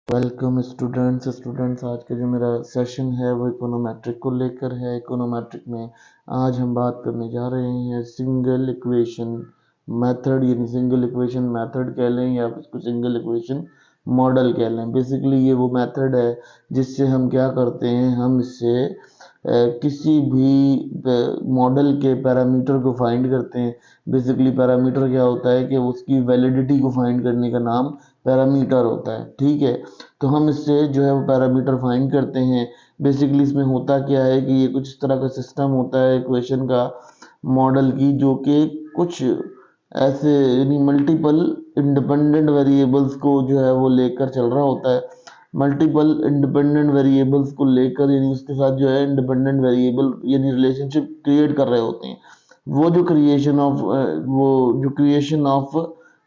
Welcome students आज का जो मेरा सेशन है वो इकोनोमेट्रिक को लेकर है। इकोनोमेट्रिक में आज हम बात करने जा रहे हैं सिंगल इक्वेशन मेथड, यानी सिंगल इक्वेशन मेथड कह लें या उसको सिंगल इक्वेशन मॉडल कह लें। बेसिकली ये वो मेथड है जिससे हम क्या करते हैं, हम इससे किसी भी मॉडल के पैरामीटर को फाइंड करते हैं। बेसिकली पैरामीटर क्या होता है कि उसकी वैलिडिटी को फाइंड करने का नाम पैरामीटर होता है, ठीक है। तो हम इससे जो है वो पैरामीटर फाइंड करते हैं। बेसिकली इसमें होता क्या है कि ये कुछ इस तरह का सिस्टम होता है इक्वेशन का, मॉडल की, जो कि कुछ ऐसे यानी मल्टीपल इंडिपेंडेंट वेरिएबल्स को जो है वो लेकर चल रहा होता है। मल्टीपल इंडिपेंडेंट वेरिएबल्स को लेकर यानी उसके साथ जो है इंडिपेंडेंट वेरिएबल यानी रिलेशनशिप क्रिएट कर रहे होते हैं। वो जो क्रिएशन ऑफ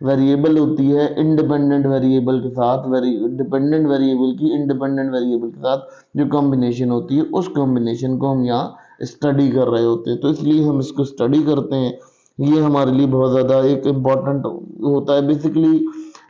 वेरिएबल होती है इंडिपेंडेंट वेरिएबल के साथ, डिपेंडेंट वेरिएबल की इंडिपेंडेंट वेरिएबल के साथ जो कॉम्बिनेशन होती है, उस कॉम्बिनेशन को हम यहाँ स्टडी कर रहे होते हैं। तो इसलिए हम इसको स्टडी करते हैं। ये हमारे लिए बहुत ज़्यादा एक इम्पॉर्टेंट होता है। बेसिकली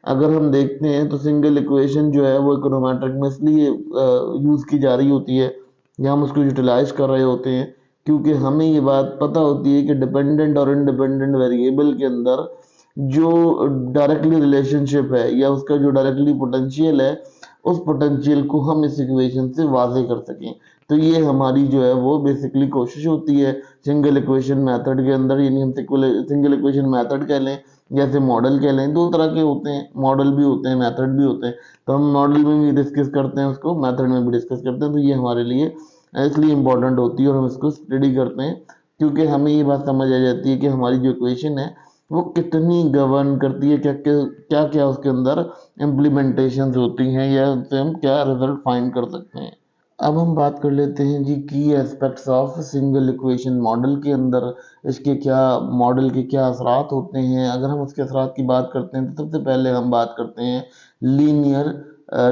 अगर हम देखते हैं तो सिंगल इक्वेशन जो है वो इकोनोमेट्रिक में इसलिए यूज़ की जा रही होती है या हम उसको यूटिलाइज कर रहे होते हैं क्योंकि हमें ये बात पता होती है कि डिपेंडेंट और इंडिपेंडेंट वेरिएबल के अंदर जो डायरेक्टली रिलेशनशिप है या उसका जो डायरेक्टली पोटेंशियल है, उस पोटेंशियल को हम इस इक्वेशन से वाज़े कर सकें। तो ये हमारी जो है वो बेसिकली कोशिश होती है सिंगल इक्वेशन मेथड के अंदर, यानी हम सिंगल इक्वेशन मेथड कह लें जैसे मॉडल कह लें। दो तरह के होते हैं, मॉडल भी होते हैं, मेथड भी होते हैं। तो हम मॉडल में भी डिस्कस करते हैं उसको, मेथड में भी डिस्कस करते हैं। तो ये हमारे लिए इसलिए इम्पोर्टेंट होती है और हम इसको स्टडी करते हैं क्योंकि हमें ये बात समझ आ जाती है कि हमारी जो इक्वेशन है वो कितनी गवर्न करती है, क्या क्या क्या क्या उसके अंदर इम्प्लीमेंटेशंस होती हैं या उससे हम क्या रिजल्ट फाइंड कर सकते हैं। अब हम बात कर लेते हैं जी की aspects of single equation model के अंदर इसके क्या, मॉडल के क्या असरात होते हैं। अगर हम उसके असरात की बात करते हैं तो सबसे पहले हम बात करते हैं लीनियर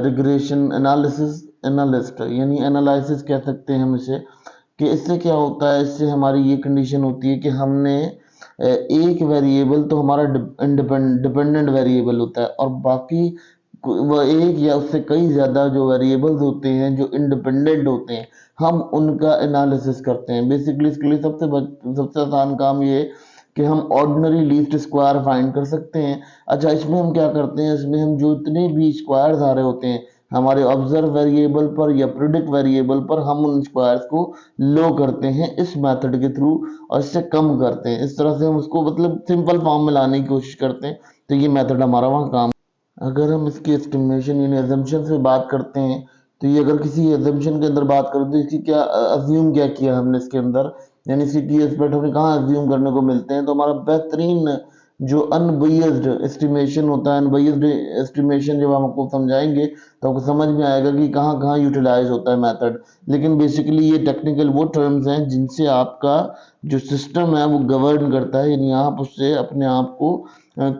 रिग्रेशन एनालिसिस एनालिस्ट, यानी एनालिसिस कह सकते हैं हम इसे। कि इससे क्या होता है, इससे हमारी ये कंडीशन होती है कि हमने एक वेरिएबल तो हमारा डिपेंडेंट वेरिएबल होता है और बाकी वो एक या उससे कई ज़्यादा जो वेरिएबल्स होते हैं जो इंडिपेंडेंट होते हैं, हम उनका एनालिसिस करते हैं। बेसिकली इसके लिए सबसे आसान काम ये है कि हम ऑर्डिनरी लीस्ट स्क्वायर फाइंड कर सकते हैं। अच्छा, इसमें हम क्या करते हैं, इसमें हम जो इतने भी स्क्वायर्स आ रहे होते हैं हमारे ऑब्जर्व वेरिएबल पर या प्रिडिक्ट वेरिएबल पर, हम उन स्क्वायर्स को लो करते हैं इस मेथड के थ्रू और इससे कम करते हैं। इस तरह से हम उसको मतलब सिंपल फॉर्म में लाने की कोशिश करते हैं। तो ये मेथड हमारा वहाँ काम। अगर हम इसकी एस्टिमेशन यानी एजम्पशन से बात करते हैं तो ये अगर किसी एजम्पशन के अंदर बात करें तो इसकी क्या अज्यूम क्या किया हमने इसके अंदर, यानी इसकी की एस्पेक्ट हमें कहाँ अज्यूम करने को मिलते हैं। तो हमारा बेहतरीन जो अनबेस्ड एस्टिमेशन होता है, अनबेस्ड एस्टिमेशन जब हम आपको समझाएंगे तो आपको समझ में आएगा कि कहाँ कहाँ यूटिलाइज होता है मेथड। लेकिन बेसिकली ये टेक्निकल वो टर्म्स हैं जिनसे आपका जो सिस्टम है वो गवर्न करता है, यानी आप उससे अपने आप को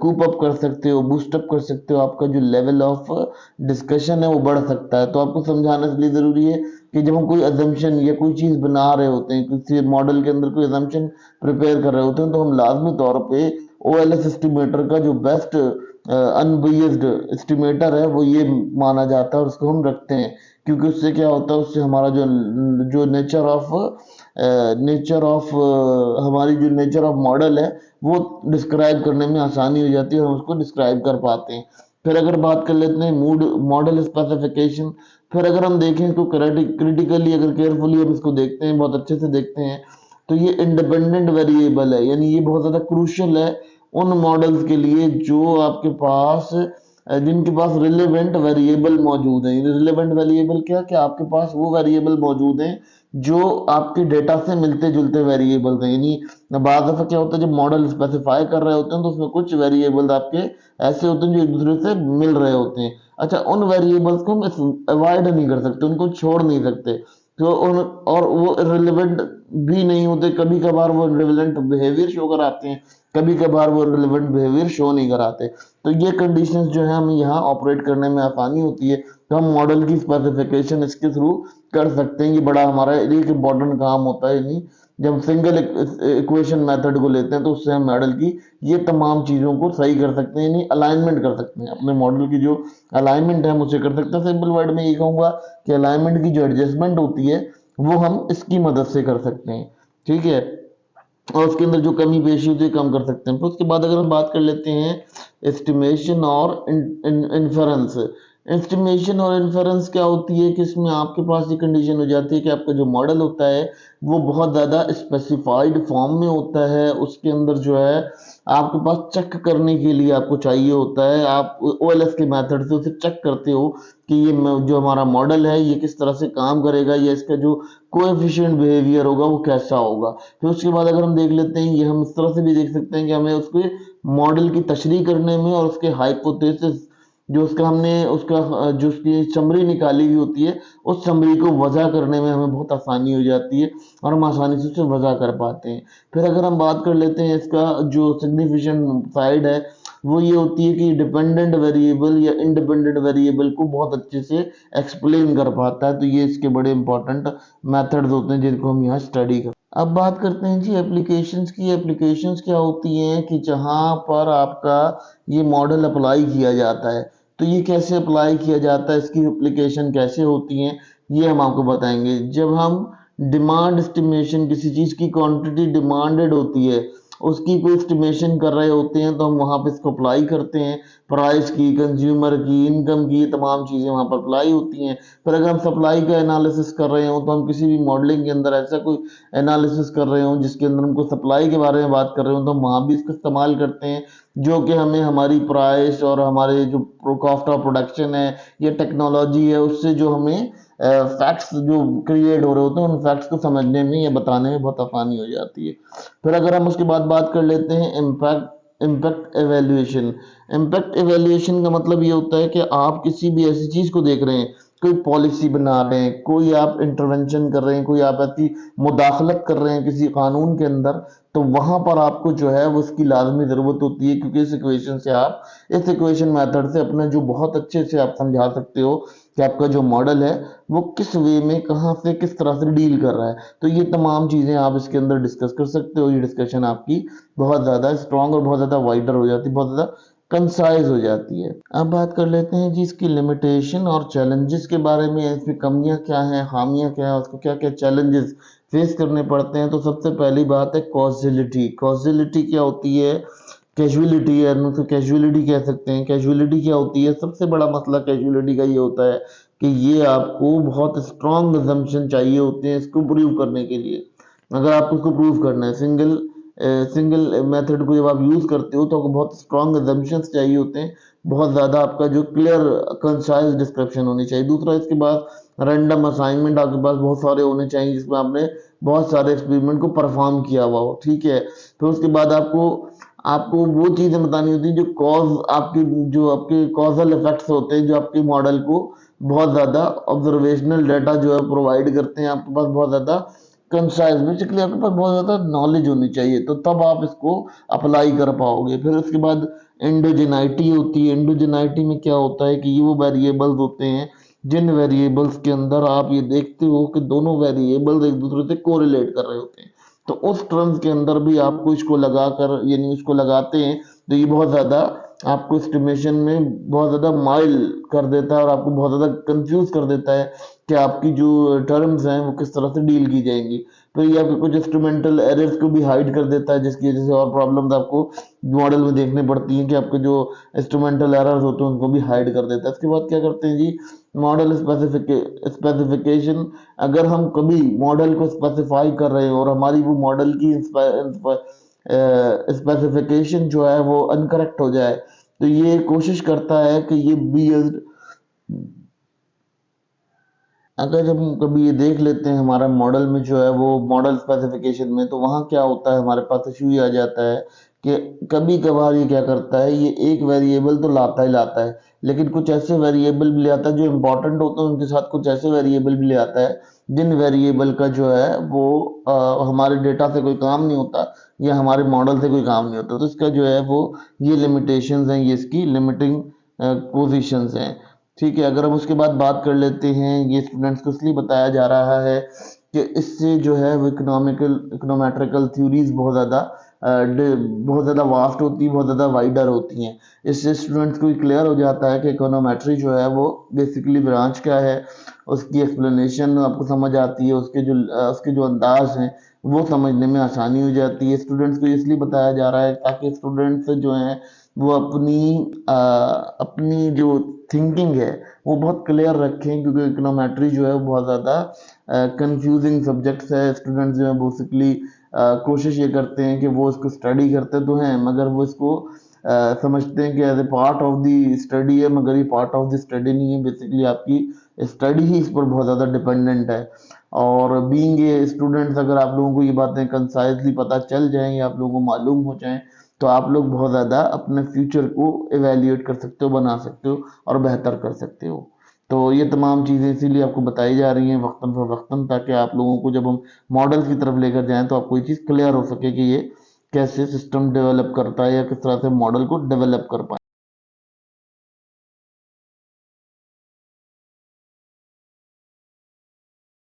कूप अप कर सकते हो, बूस्ट अप कर सकते हो। आपका जो लेवल ऑफ डिस्कशन है वो बढ़ सकता है। तो आपको समझाना इसलिए ज़रूरी है कि जब हम कोई अजम्पशन या कोई चीज़ बना रहे होते हैं, किसी मॉडल के अंदर कोई अजम्पशन प्रिपेयर कर रहे होते हैं, तो हम लाजमी तौर पे ओएलएस एस्टिमेटर का जो बेस्ट अनबेस्ड एस्टिमेटर है वो ये माना जाता है और उसको हम रखते हैं। क्योंकि उससे क्या होता है, उससे हमारा जो जो हमारी जो नेचर ऑफ मॉडल है वो डिस्क्राइब करने में आसानी हो जाती है और हम उसको डिस्क्राइब कर पाते हैं। फिर अगर बात कर लेते हैं मूड मॉडल स्पेसिफिकेशन, फिर अगर हम देखें इसको क्रिटिकली, अगर केयरफुली हम इसको देखते हैं, बहुत अच्छे से देखते हैं, तो ये इंडिपेंडेंट वेरिएबल है। यानी ये बहुत ज़्यादा क्रूशियल है उन मॉडल्स के लिए जो आपके पास जिनके पास रिलेवेंट वेरिएबल मौजूद है। रिलेवेंट वेरिएबल क्या, कि आपके पास वो वेरिएबल मौजूद हैं जो आपके डेटा से मिलते जुलते वेरिएबल्स हैं। यानी बाद दफा क्या होता है, जब मॉडल स्पेसिफाई कर रहे होते हैं तो उसमें कुछ वेरिएबल्स आपके ऐसे होते हैं जो एक दूसरे से मिल रहे होते हैं। अच्छा, उन वेरिएबल्स को हम अवॉइड नहीं कर सकते, उनको छोड़ नहीं सकते। तो और वो रिलेवेंट भी नहीं होते, कभी कभार वो रिलेवेंट बिहेवियर शो कराते हैं, कभी कभार वो रिलेवेंट बिहेवियर शो नहीं कराते। तो ये कंडीशंस जो है हमें यहाँ ऑपरेट करने में आसानी होती है। तो हम मॉडल की स्पेसिफिकेशन इसके थ्रू कर सकते हैं। ये बड़ा हमारा एक इम्पोर्टेंट काम होता है, यानी जब सिंगल इक्वेशन मेथड को लेते हैं तो उससे हम मॉडल की ये तमाम चीज़ों को सही कर सकते हैं, यानी अलाइनमेंट कर सकते हैं। अपने मॉडल की जो अलाइनमेंट है हम उसे कर सकते हैं। सिंपल वर्ड में ये कहूँगा कि अलाइनमेंट की जो एडजस्टमेंट होती है वो हम इसकी मदद से कर सकते हैं, ठीक है। और उसके अंदर जो कमी पेशी होती है कम कर सकते हैं। फिर उसके बाद अगर हम बात कर लेते हैं एस्टिमेशन और इन्फेरेंस। एस्टिमेशन और इन्फेरेंस क्या होती है कि इसमें आपके पास ये कंडीशन हो जाती है कि आपका जो मॉडल होता है वो बहुत ज़्यादा स्पेसिफाइड फॉर्म में होता है। उसके अंदर जो है आपके पास चेक करने के लिए आपको चाहिए होता है, आप ओएलएस के मेथड से उसे चेक करते हो कि ये जो हमारा मॉडल है ये किस तरह से काम करेगा, या इसका जो कोएफिशिएंट बिहेवियर होगा वो कैसा होगा। फिर उसके बाद अगर हम देख लेते हैं, ये हम इस तरह से भी देख सकते हैं कि हमें उसके मॉडल की तशरीह करने में और उसके हाइपोथेसिस जो उसका हमने उसका जो उसकी समरी निकाली हुई होती है उस समरी को वजह करने में हमें बहुत आसानी हो जाती है और हम आसानी से उसे वजह कर पाते हैं। फिर अगर हम बात कर लेते हैं इसका जो सिग्निफिकेंट साइड है वो ये होती है कि डिपेंडेंट वेरिएबल या इंडिपेंडेंट वेरिएबल को बहुत अच्छे से एक्सप्लेन कर पाता है। तो ये इसके बड़े इंपॉर्टेंट मेथड्स होते हैं जिनको हम यहाँ स्टडी कर। अब बात करते हैं जी एप्लीकेशंस की। एप्लीकेशंस क्या होती हैं कि जहाँ पर आपका ये मॉडल अप्लाई किया जाता है। तो ये कैसे अप्लाई किया जाता है, इसकी एप्लीकेशन कैसे होती हैं, ये हम आपको बताएंगे। जब हम डिमांड एस्टिमेशन, किसी चीज़ की क्वांटिटी डिमांडेड होती है उसकी कोई एस्टिमेशन कर रहे होते हैं तो हम वहाँ पे इसको अप्लाई करते हैं। प्राइस की, कंज्यूमर की, इनकम की, तमाम चीज़ें वहाँ पर अप्लाई होती हैं। फिर अगर हम सप्लाई का एनालिसिस कर रहे हो तो हम किसी भी मॉडलिंग के अंदर ऐसा कोई एनालिसिस कर रहे हो जिसके अंदर हमको सप्लाई के बारे में बात कर रहे हो तो हम वहाँ भी इसका इस्तेमाल करते हैं, जो कि हमें हमारी प्राइस और हमारे जो कॉस्ट ऑफ प्रोडक्शन है या टेक्नोलॉजी है उससे जो हमें फैक्ट्स जो क्रिएट हो रहे होते हैं उन फैक्ट्स को समझने में या बताने में बहुत आसानी हो जाती है। फिर अगर हम उसके बाद बात कर लेते हैं इम्पैक्ट एवेल्युएशन। इम्पैक्ट एवेल्युएशन का मतलब ये होता है कि आप किसी भी ऐसी चीज़ को देख रहे हैं, कोई पॉलिसी बना रहे हैं, कोई आप इंटरवेंशन कर रहे हैं, कोई आप ऐसी मुदाखलत कर रहे हैं किसी कानून के अंदर, तो वहां पर आपको जो है वो उसकी लाजमी ज़रूरत होती है, क्योंकि इस इक्वेशन से आप इस इक्वेशन मेथड से अपना जो बहुत अच्छे से आप समझा सकते हो कि आपका जो मॉडल है वो किस वे में कहाँ से किस तरह से डील कर रहा है। तो ये तमाम चीज़ें आप इसके अंदर डिस्कस कर सकते हो। ये डिस्कशन आपकी बहुत ज़्यादा स्ट्रांग और बहुत ज़्यादा वाइडर हो जाती है, बहुत ज़्यादा कंसाइज हो जाती है। अब बात कर लेते हैं जी इसकी लिमिटेशन और चैलेंजेस के बारे में। इसकी कमियां क्या हैं, खामियां क्या हैं, उसको क्या क्या चैलेंजेस फेस करने पड़ते हैं। तो सबसे पहली बात है कॉजिलिटी। कॉजिलिटी क्या होती है? कैजुअलिटी है, तो कैजुअलिटी कह सकते हैं। कैजुअलिटी क्या होती है? सबसे बड़ा मसला कैजुअलिटी का ये होता है कि ये आपको बहुत स्ट्रॉन्ग assumption चाहिए होते हैं इसको प्रूव करने के लिए। अगर आपको इसको प्रूव करना है सिंगल मेथड को जब आप यूज करते हो तो आपको बहुत स्ट्रॉन्ग assumptions चाहिए होते हैं, बहुत ज़्यादा आपका जो क्लियर कंसाइज डिस्क्रिप्शन होनी चाहिए। दूसरा इसके बाद रैंडम असाइनमेंट आपके पास बहुत सारे होने चाहिए जिसमें आपने बहुत सारे एक्सपेरिमेंट को परफॉर्म किया हुआ हो, ठीक है। फिर उसके बाद आपको आपको वो चीज़ें बतानी होती है जो आपके कॉजल इफेक्ट्स होते हैं, जो आपके मॉडल को बहुत ज़्यादा ऑब्जर्वेशनल डाटा जो है प्रोवाइड करते हैं। आपके पास बहुत ज़्यादा कंसाइज, बेसिकली आपके पास बहुत ज़्यादा नॉलेज होनी चाहिए, तो तब आप इसको अप्लाई कर पाओगे। फिर उसके बाद एंडोजेनाइटी होती है। एंडोजेनाइटी में क्या होता है कि ये वो वेरिएबल्स होते हैं जिन वेरिएबल्स के अंदर आप ये देखते हो कि दोनों वेरिएबल्स एक दूसरे से कोरिलेट कर रहे होते हैं, तो उस टर्म्स के अंदर भी आपको इसको लगाकर यानी उसको लगाते हैं तो ये बहुत ज़्यादा आपको एस्टिमेशन में बहुत ज़्यादा माइल कर देता है और आपको बहुत ज़्यादा कंफ्यूज कर देता है कि आपकी जो टर्म्स हैं वो किस तरह से डील की जाएंगी। तो ये आपके कुछ इंस्ट्रूमेंटल एरर्स को भी हाइड कर देता है, जिसकी वजह से और प्रॉब्लम्स आपको मॉडल में देखने पड़ती हैं कि आपके जो इंस्ट्रूमेंटल एरर्स होते हैं उनको भी हाइड कर देता है। इसके बाद क्या करते हैं जी, मॉडल स्पेसिफिकेशन। अगर हम कभी मॉडल को स्पेसिफाई कर रहे हो और हमारी वो मॉडल की स्पेसिफिकेशन जो है वो अनकरेक्ट हो जाए, तो ये कोशिश करता है कि ये बिल्ड, अगर जब हम कभी ये देख लेते हैं हमारा मॉडल में जो है वो मॉडल स्पेसिफिकेशन में, तो वहाँ क्या होता है हमारे पास इशू ये आ जाता है कि कभी कभार ये क्या करता है, ये एक वेरिएबल तो लाता ही लाता है लेकिन कुछ ऐसे वेरिएबल भी ले आता है जो इम्पोर्टेंट होते हैं, उनके साथ कुछ ऐसे वेरिएबल भी ले आता है जिन वेरिएबल का जो है वो हमारे डेटा से कोई काम नहीं होता या हमारे मॉडल से कोई काम नहीं होता। तो इसका जो है वो ये लिमिटेशंस हैं, ये इसकी लिमिटिंग पोजीशंस हैं, ठीक है। अगर हम उसके बाद बात कर लेते हैं, ये स्टूडेंट्स को इसलिए बताया जा रहा है कि इससे जो है वो इकोनोमेट्रिकल थ्योरीज बहुत ज़्यादा वास्ट होती है, बहुत ज़्यादा वाइडर होती हैं। इससे स्टूडेंट्स को क्लियर हो जाता है कि इकोनोमेट्री जो है वो बेसिकली ब्रांच क्या है, उसकी एक्सप्लेनेशन आपको समझ आती है, उसके जो अंदाज हैं वो समझने में आसानी हो जाती है। स्टूडेंट्स को इसलिए बताया जा रहा है ताकि स्टूडेंट्स जो हैं वो अपनी जो थिंकिंग है वो बहुत क्लियर रखें, क्योंकि इकोनोमेट्री जो है वो बहुत ज़्यादा कंफ्यूजिंग सब्जेक्ट्स है। स्टूडेंट्स जो है बेसिकली कोशिश ये करते हैं कि वो इसको स्टडी करते तो हैं, मगर वो इसको समझते हैं कि as a part of the study है, मगर ये पार्ट ऑफ द स्टडी नहीं है। बेसिकली आपकी स्टडी ही इस पर बहुत ज़्यादा डिपेंडेंट है। और बीइंग ए स्टूडेंट्स, अगर आप लोगों को ये बातें कंसाइजली पता चल जाएं या आप लोगों को मालूम हो जाएं, तो आप लोग बहुत ज़्यादा अपने फ्यूचर को एवेल्यूएट कर सकते हो, बना सकते हो और बेहतर कर सकते हो। तो ये तमाम चीज़ें इसीलिए आपको बताई जा रही हैं वक्तन फ़वक्तन, ताकि आप लोगों को जब हम मॉडल की तरफ लेकर जाएं तो आपको ये चीज़ क्लियर हो सके कि ये कैसे सिस्टम डेवलप करता है या किस तरह से मॉडल को डेवलप कर पाए।